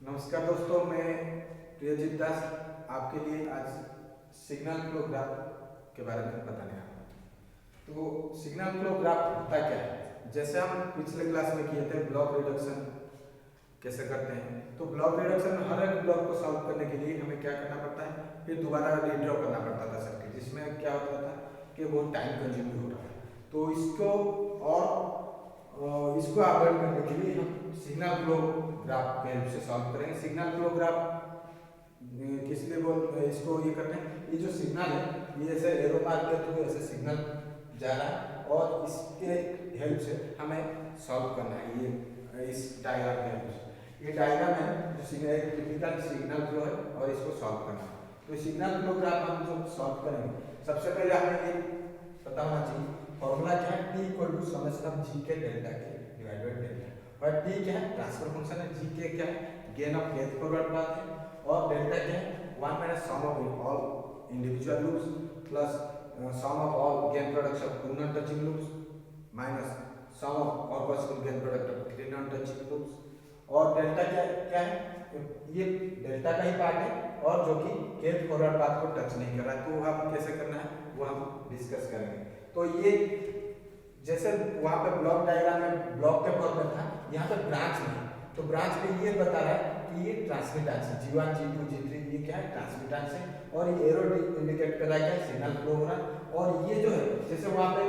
नमस्कार दोस्तों, मैं प्रियजीत दास आपके लिए आज सिग्नल फ्लो ग्राफ के बारे में बताने आया हूँ। तो सिग्नल फ्लो ग्राफ होता क्या है? जैसे हम पिछले क्लास में किए थे ब्लॉक रिडक्शन कैसे करते हैं, तो ब्लॉक रिडक्शन में हर एक ब्लॉक को सॉल्व करने के लिए हमें क्या करना पड़ता है, फिर दोबारा रीड्रॉ करना पड़ता था सर्किट, जिसमें क्या होता था कि वो टाइम कंज्यूमिंग हो रहा है। तो इसको अवॉइड करने के लिए हम सिग्नल फ्लो ग्राफ के हेल्प से सॉल्व करेंगे। सिग्नल फ्लो ग्राफ किस लिए इसको ये करते हैं, ये जो सिग्नल है ये ऐसे एरो मार्क के थ्रू ऐसे सिग्नल जा रहा है और इसके हेल्प से हमें सॉल्व करना है। ये इस डायग्राम के हेल्प से, ये डायग्राम है जो सिग्नल टिपिकल सिग्नल फ्लो है और इसको सॉल्व करना है। तो सिग्नल फ्लो ग्राफ हम जो सॉल्व करेंगे, सबसे पहले हमें ये पता होना चाहिए फॉर्मूला क्या है, T equal to summation of G K delta के डिवाइड बाय डेल्टा। और टी क्या है, ट्रांसफर फंक्शन है, जी के क्या है, gain of kth forward path है, और डेल्टा क्या है, 1 minus sum of all individual loops plus sum of all gain products of two non touching loops minus sum of all possible gain product of three non touching loops. और delta क्या है, ये delta का ही part है और जो कि kth forward path को टच नहीं कर रहा है। तो हम कैसे करना है वो हम डिस्कस करेंगे। तो ये जैसे वहां पे ब्लॉक डायग्राम में ब्लॉक के फॉर्म में था, यहाँ पे ब्रांच में, तो ब्रांच में ये बता रहा है कि ये ट्रांसमिटेंस है, G1 G2 G3, ये क्या है ट्रांसमिटेंस है, और ये एरो इंडिकेट कर रहा है क्या, सिग्नल फ्लो हो रहा है। और ये जो है जैसे वहां पे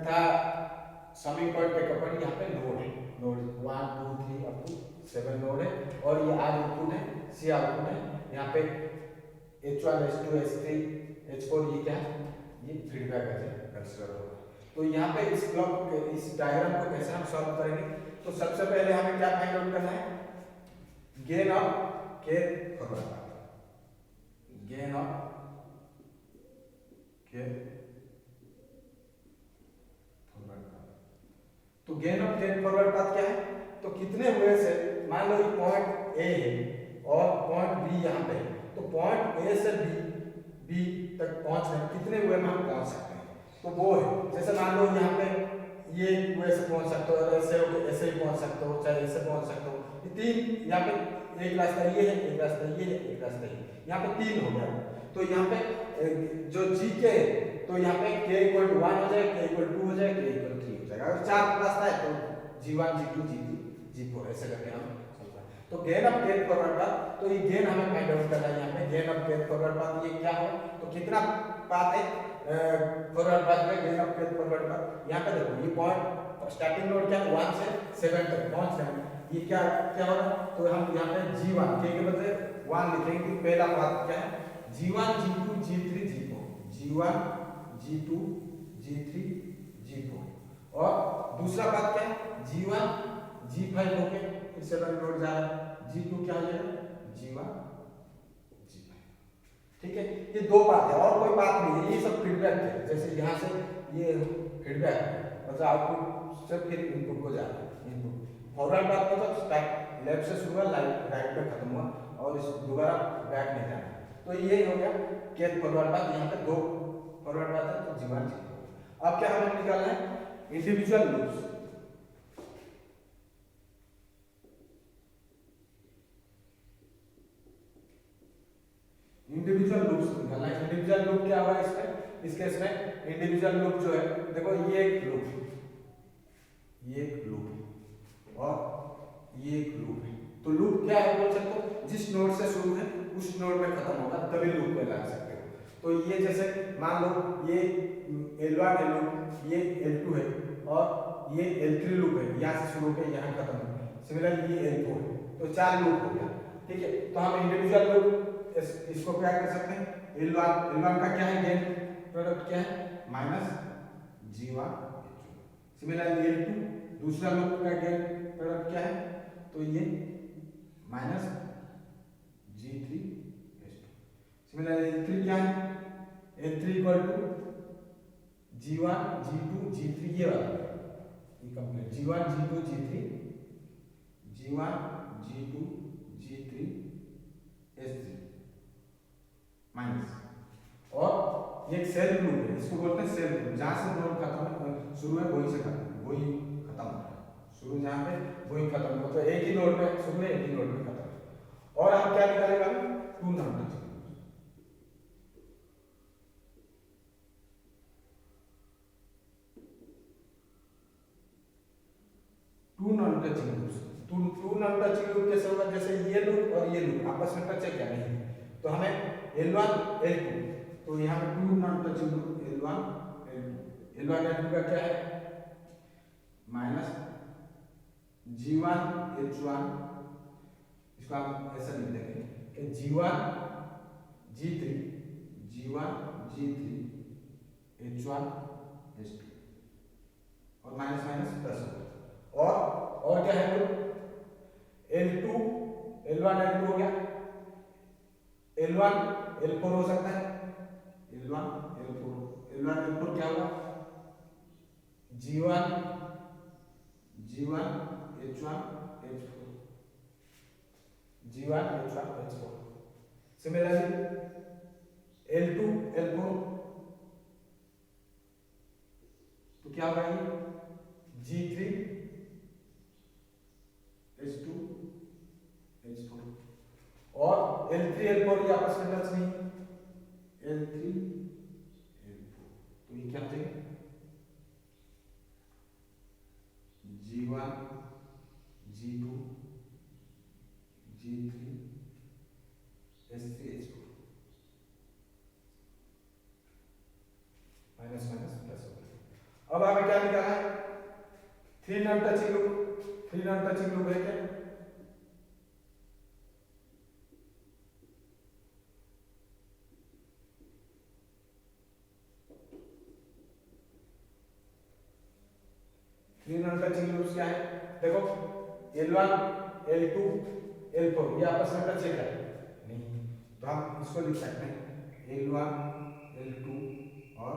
था समिंग पॉइंट पे कपड़, यहाँ पे नोड है, नोड 1 2 3 अप टू 7 नोड है, और ये R इनपुट है, C आउटपुट है, यहाँ पे H1 H2 H3 H4 ये क्या है, ये फीडबैक है कंसीडर होगा। तो यहाँ पे इस ब्लॉक इस डायग्राम को कैसे हम सॉल्व करेंगे, तो सबसे पहले हमें क्या फाइंड आउट करना है, gain of kth forward path, gain of kth forward path. तो gain of kth forward path क्या है, तो कितने हुए से, मान लो ये पॉइंट A है और पॉइंट B यहाँ पे है, तो पॉइंट A से B तक पहुंचने कितने हुए में हम पहुंच सकते हैं, तो वो है। जैसे मान लो यहाँ पे ये ऐसे पहुंच सकते हो, ऐसे ही पहुंच सकते हो, चाहे ऐसे पहुंच सकते हो, ये तीन, यहाँ पे एक रास्ता ये है, एक रास्ता ये है, एक रास्ता ये, यहाँ पे तीन हो गया। तो यहाँ पे जो जी के, तो यहाँ पे k इक्वल टू 1 हो जाए, k इक्वल टू 2 हो जाए, k इक्वल 3 हो जाएगा। अगर चार रास्ता है तो G1 G2 G3 G4 ऐसे करके हम समझा। तो gain of kth forward path, तो ये गेन हमें फाइंड आउट करना है। यहाँ पे gain of kth forward path ये क्या है, तो कितना पाथ है फॉरवर्ड पाथ में, gain of kth forward path. यहाँ पे देखो ये पॉइंट स्टार्टिंग नोड क्या है 1 से 7 तक पहुंच रहे हैं, ये क्या हो रहा है, तो हम यहाँ पे G1 k के बदले 1 लिखेंगे कि पहला पाथ क्या है, G1 G2 G3 G4, G1 G2 G3 G4, और दूसरा पाथ क्या है, G1 G5 हो के फिर 7 नोड जा रहा है, G2 क्या हो जाएगा, G1 G5। ठीक है, ये दो पाथ है और कोई पाथ नहीं है, ये सब फीडबैक है। जैसे यहाँ से ये फीडबैक है, मतलब आउटपुट से फिर इनपुट को जा रहा है, इनपुट फॉरवर्ड पाथ में तो स्टार्ट लेफ्ट से शुरू हुआ, राइट पे खत्म हुआ, और इस दोबारा बैक नहीं जाना। तो ये हो गया kth फॉरवर्ड पाथ, यहाँ पे दो फॉरवर्ड पाथ है, तो G1 G2। अब क्या हमें निकालना है, इंडिविजुअल लूप्स। इंडिविजुअल लूप्स निकालना है। इंडिविजुअल लूप क्या हुआ इसमें, इस केस में इंडिविजुअल लूप जो है, देखो ये एक लूप, ये एक लूप और ये एक लूप है। तो लूप क्या है बोल सकते हो, जिस नोड से शुरू है उस नोड में खत्म होगा तभी लूप में लगा सकते हो। तो ये जैसे मान लो ये L1 है लूप, ये L2 है और ये L3 लूप है, यहाँ से शुरू होकर यहाँ खत्म है। सिमिलरली ये L4 है, तो 4 लूप हो गया। ठीक है, तो हम इंडिविजुअल लूप इसको क्या कर सकते हैं, L1 का क्या है, गेन प्रोडक्ट क्या है, माइनस G1 सिमिलरली L2 दूसरा लूप का गेन प्रोडक्ट क्या है, तो ये माइनस G3 सिमिलरली L3 क्या है, L3 equal to G1 G2 G3, ये वाला ये complete G1 G2 G3 G1 G2 G3 S3 minus, और ये एक सेल्फ लूप है, इसको बोलते हैं सेल्फ लूप, जहां से नोड खत्म है शुरू है वहीं से खत्म, वही खत्म हो रहा है, शुरू जहां पे वही खत्म हो, तो एक ही नोड में शुरू है, एक ही नोड में खत्म है। और हम क्या निकालेगा, two non touching groups. Two non touching groups, two non touching group कैसे होगा, जैसे ये लूप और ये लूप आपस में टच है क्या, नहीं, तो हमें L1 L2, तो यहाँ पे to non touching group L1 L2, L1 L2 का क्या है माइनस G1 H1, इसको हम ऐसा लिख देंगे कि G1 G3 G1 G3 H1 H2 और माइनस माइनस प्लस होगा, और क्या है L2 L1 L2 हो गया, L1 L4 हो सकता है, L1 L4 क्या होगा G1 H1 H4 G1 H1 H4, similarly L2 L4 तो क्या होगा ये G3 H2 H4, और L3 L4 ये आपस में टच नहीं, L3 L4, तो ये क्या हो जाएगा G1 G2 G3 S3 H4, minus minus plus हो गया। अब हमें क्या निकालना है, थ्री नॉन टचिंग लूप है क्या, थ्री नॉन टचिंग लूप्स क्या है, देखो L1 L2 L4 ये आपस में टच है नहीं, तो हम इसको लिख सकते हैं L1 L2 और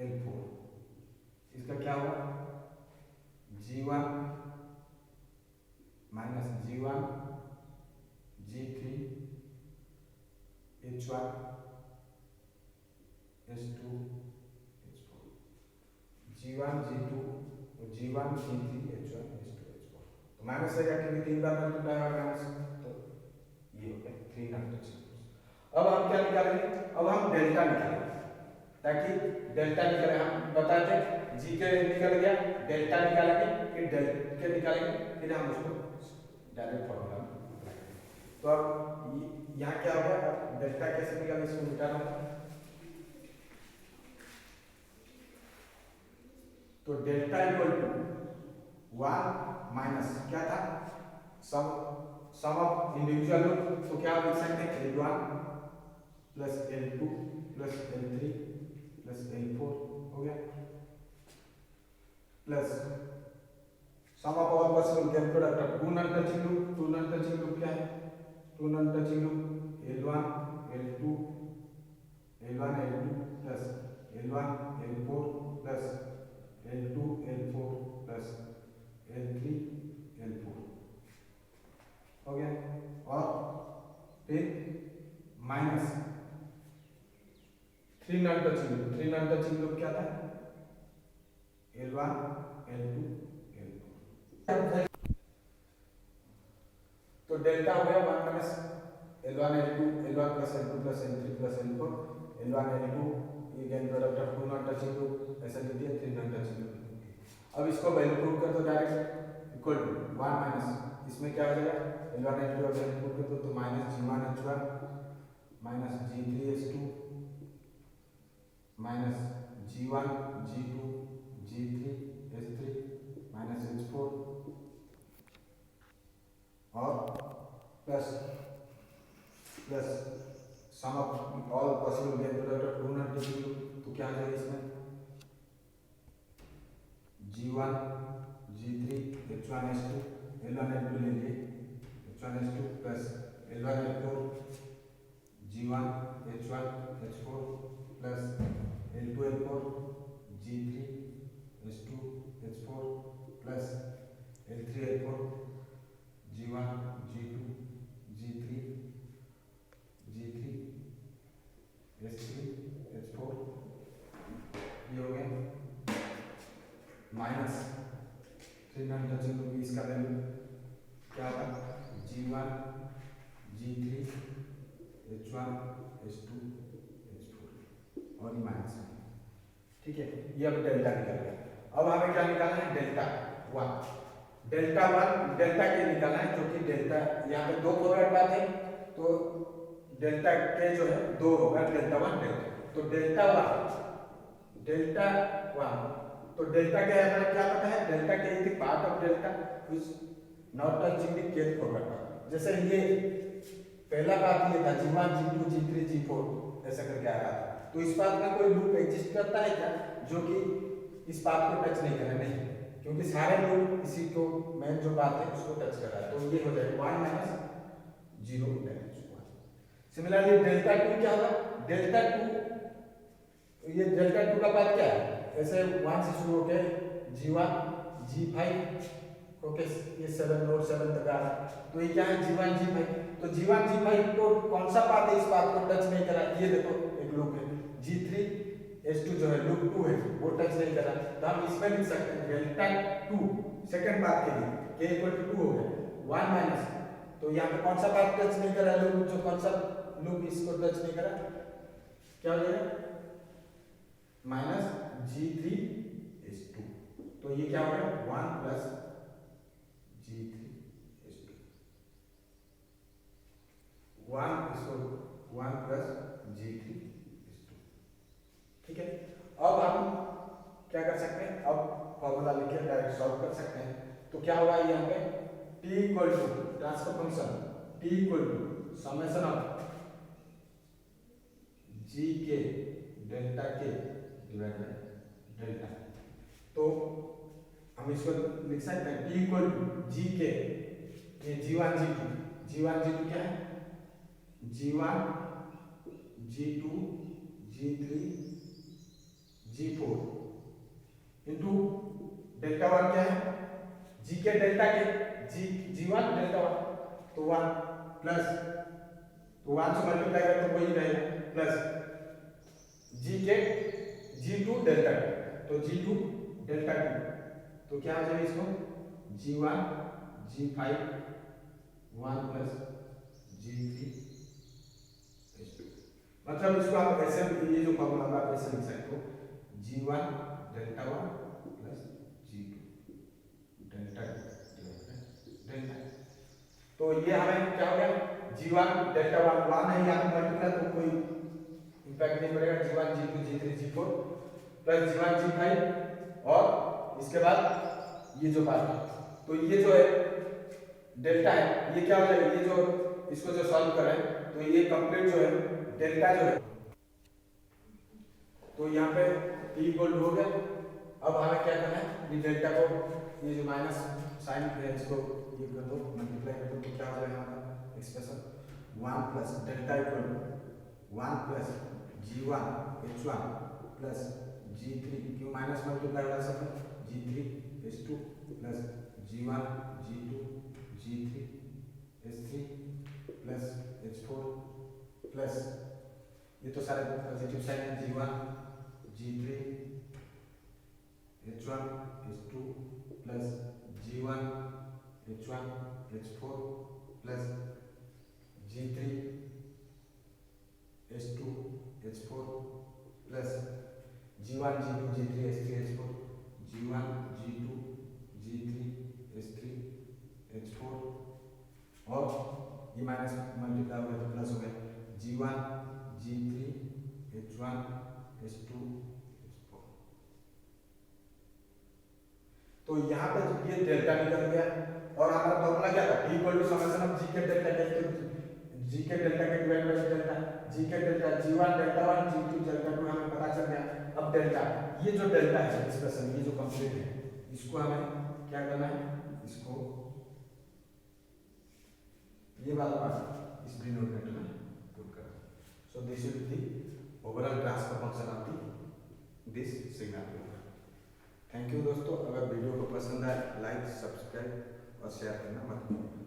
L4, इसका क्या होगा G1 minus G1 G3 H1 H2 H4 G1 G2 G1 G3 H1 H2 H4, तो माइनस से क्या, क्योंकि तीन बार मल्टीप्लाई होगा माइनस, तो ये हो गया थ्री नॉन टचिंग ग्रुप्स। अब हम क्या निकालेंगे, अब हम डेल्टा निकालेंगे, ताकि डेल्टा निकाले, हम बताते जी के निकल गया, डेल्टा निकालेंगे, फिर डेल के निकालेंगे, फिर हम उसको डायरेक्ट फॉर्मूला में लगाएंगे। तो अब यहाँ क्या हो गया, डेल्टा कैसे निकालें, इसको निकालना होगा, तो डेल्टा इक्वल टू 1 माइनस क्या था सम ऑफ इंडिविजुअल लूप, तो क्या लिख सकते हैं L1 plus L2 plus L3 plus L4 हो गया, plus sum of all possible gain product of two non touching loop क्या है, two non touching loop L1 L2 plus L1 L4 plus L2 L4 plus L3 L4 हो गया, और फिर minus three non touching loop क्या था L1 L2 L4, तो delta हो गया 1 minus L1 L1 plus L2 plus L3 plus L4, L1 L2 ये gain product of two non touching loop, ऐसा लिख दिया थ्री नॉन टचिंग लूप। अब इसको वैल्यू प्रूव कर दो डायरेक्ट, इक्वल टू 1 माइनस इसमें क्या हो जाएगा L1 L2 अगर इनपुट कर दो तो minus G1 H1 minus G3 H2 minus G1 G2 G3 H3 minus H4 और plus sum of all possible gain product of two non touching loop, तो क्या आ जाएगा इसमें G1 G3 H1 H2 L1 L2 लेंगे H1 H2 plus L1 L4 G1 H1 H4 plus L2 L4 G3 H2 H4 plus L3 L4 G1 G2 G3 S3 H4 ये हो गया, minus three non touching loop, इसका value क्या होगा G1 G3 H1 H2 H4 और ये minus में, ठीक है। ये अब डेल्टा निकल गया। अब हमें क्या निकालना है, delta one. Delta one delta के निकालना है, जो कि डेल्टा यहाँ पे दो फॉरवर्ड बात है, तो डेल्टा के जो है दो होगा, डेल्टा वन डेल्टा। तो डेल्टा वन तो डेल्टा क्या है, हमें क्या पता है, डेल्टा के is the part of delta which not touching the kth forward part. जैसे ये पहला बात ये था G1 G2 G3 G4 ऐसा करके आ रहा था, तो इस बात में कोई लूप एग्जिस्ट करता है क्या जो कि इस बात को टच नहीं कर रहा, नहीं, क्योंकि सारे लूप इसी को मेन जो बात है उसको टच कर रहा है। तो ये हो जाएगा 1 माइनस 0 -1। सिमिलरली डेल्टा 2 क्या होगा, डेल्टा 2 ये डेल्टा 2 का पार्ट क्या है, ऐसे 1 से शुरू होके G1 G5 ओके, ये 7 नोड 7 तक आ रहा है, तो ये क्या है G1 G5। तो G1 G5 को कौन सा पार्ट है इस बात को टच नहीं करा, ये देखो एक लूप है G3 H2 जो है लूप 2 है वो टच नहीं करा, तो हम इसमें लिख सकते हैं डेल्टा 2 सेकंड पार्ट के लिए k इक्वल टू 2 हो गया 1 माइनस, तो यहाँ पे कौन सा पार्ट टच नहीं करा लूप, जो कौन सा लूप इसको टच नहीं करा, क्या हो जाएगा माइनस G3 H2। तो ये क्या हो गया 1 plus G3 H2 1 plus G3 H2, ठीक है। अब हम क्या कर सकते हैं, अब फॉर्मूला लिख के डायरेक्ट सॉल्व कर सकते हैं। तो क्या होगा यहाँ पे t equal to transfer function t equal to summation of g के डेल्टा के डिवाइड बाय डेल्टा। तो हम इसको लिख सकते हैं t इक्वल टू g के, ये G1 G2 क्या है G1 G2 G3 G4 into delta 1 क्या है g के डेल्टा के G1 डेल्टा 1, तो 1 प्लस, तो 1 से मल्टीप्लाई करें तो वही रहेगा प्लस g के G2 डेल्टा 2, तो G2 डेल्टा 2, तो क्या हो जाएगा इसको G1 G5 1 plus G3 H2। मतलब इसको आप ऐसे, ये जो फॉर्मूला आप ऐसे लिख सकते हो G1 delta 1 plus G2 delta 2 delta. तो ये हमें क्या हो गया G1 डेल्टा 1 है यहाँ पे मल्टीप्लाई, तो कोई इंपैक्ट नहीं पड़ेगा, G1 G2 G3 G4 plus G1 G5 और इसके बाद ये जो बात है, तो ये जो है डेल्टा है ये क्या हो जाएगा, ये जो इसको जो सॉल्व कर रहे हैं तो ये कंप्लीट जो है डेल्टा जो है, तो यहाँ पे t इक्वल हो गया। अब हमें क्या करना है, ये डेल्टा को ये जो माइनस साइन है इसको ये कर दो, मल्टीप्लाई कर दो, तो क्या हो जाएगा हमारा expression 1 plus delta equal 1 plus G1 H1 plus G3 क्यों माइनस मल्टीप्लाई हो सकता है G3 H2 plus G1 G2 G3 H3 plus H4 plus ये तो सारे पॉजिटिव साइन है G1 G3 H1 H2 plus G1 H1 H4 plus G3 H2 H4 plus G1 G2 G3 H3 H4 G1 G2 G3 H3 H4 और ये minus multiply हो गया तो plus हो गया G1 G3 H1 H2 H4। तो यहाँ पे ये डेल्टा निकल गया और हमारा फॉर्मूला क्या था t equal to summation of g के डेल्टा के, g के डेल्टा के डिवाइड बाय डेल्टा, g के delta G1 delta 1 G2 delta 2 हमें पता चल गया। अब डेल्टा, ये जो डेल्टा है एक्सप्रेशन ये जो कंप्लीट है इसको हमें क्या करना है, इसको ये वाला पार्ट इस डिनोमिनेटर में पुट करना। So this is the overall transfer function of this signal. Thank you दोस्तों, अगर वीडियो को पसंद आए लाइक सब्सक्राइब और शेयर करना मत भूलिए।